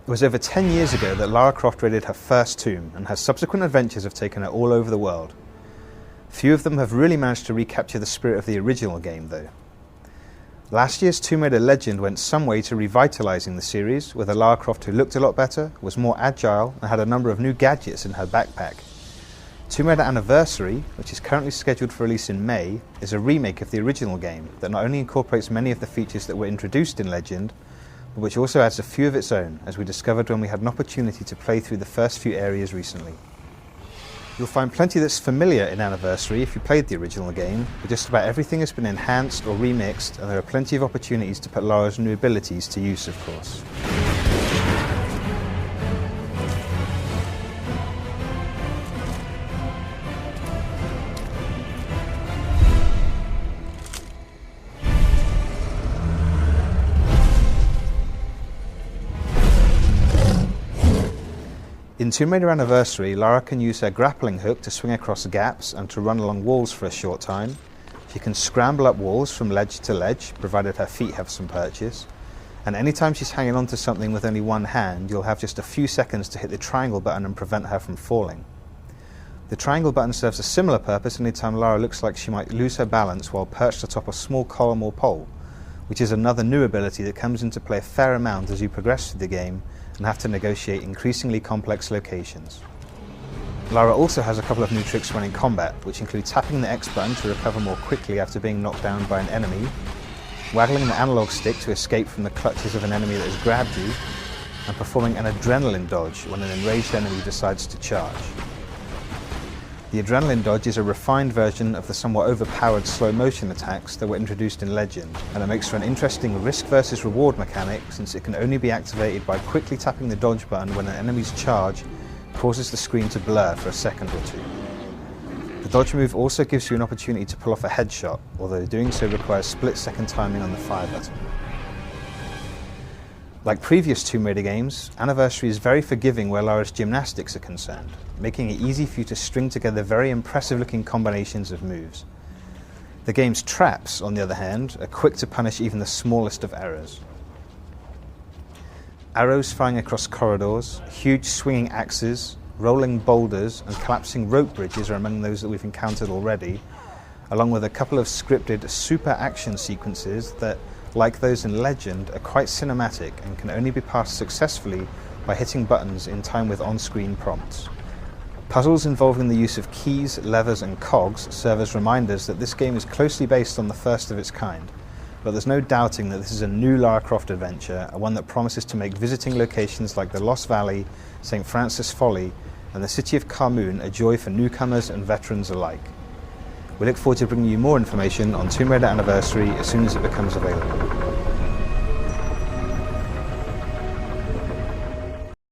It was over 10 years ago that Lara Croft raided her first tomb, and her subsequent adventures have taken her all over the world. Few of them have really managed to recapture the spirit of the original game, though. Last year's Tomb Raider Legend went some way to revitalising the series, with a Lara Croft who looked a lot better, was more agile, and had a number of new gadgets in her backpack. Tomb Raider Anniversary, which is currently scheduled for release in May, is a remake of the original game that not only incorporates many of the features that were introduced in Legend, but which also adds a few of its own, as we discovered when we had an opportunity to play through the first few areas recently. You'll find plenty that's familiar in Anniversary if you played the original game, but just about everything has been enhanced or remixed, and there are plenty of opportunities to put Lara's new abilities to use, of course. In Tomb Raider Anniversary, Lara can use her grappling hook to swing across gaps and to run along walls for a short time. She can scramble up walls from ledge to ledge, provided her feet have some purchase. And anytime she's hanging onto something with only one hand, you'll have just a few seconds to hit the triangle button and prevent her from falling. The triangle button serves a similar purpose anytime Lara looks like she might lose her balance while perched atop a small column or pole, which is another new ability that comes into play a fair amount as you progress through the game and have to negotiate increasingly complex locations. Lara also has a couple of new tricks when in combat, which include tapping the X button to recover more quickly after being knocked down by an enemy, waggling the analog stick to escape from the clutches of an enemy that has grabbed you, and performing an adrenaline dodge when an enraged enemy decides to charge. The adrenaline dodge is a refined version of the somewhat overpowered slow motion attacks that were introduced in Legend, and it makes for an interesting risk versus reward mechanic since it can only be activated by quickly tapping the dodge button when an enemy's charge causes the screen to blur for a second or two. The dodge move also gives you an opportunity to pull off a headshot, although doing so requires split-second timing on the fire button. Like previous Tomb Raider games, Anniversary is very forgiving where Lara's gymnastics are concerned, making it easy for you to string together very impressive-looking combinations of moves. The game's traps, on the other hand, are quick to punish even the smallest of errors. Arrows flying across corridors, huge swinging axes, rolling boulders, and collapsing rope bridges are among those that we've encountered already, along with a couple of scripted super action sequences that, like those in Legend, are quite cinematic and can only be passed successfully by hitting buttons in time with on-screen prompts. Puzzles involving the use of keys, levers and cogs serve as reminders that this game is closely based on the first of its kind, but there's no doubting that this is a new Lara Croft adventure, one that promises to make visiting locations like the Lost Valley, St. Francis Folly and the city of Carmoon a joy for newcomers and veterans alike. We look forward to bringing you more information on Tomb Raider Anniversary as soon as it becomes available.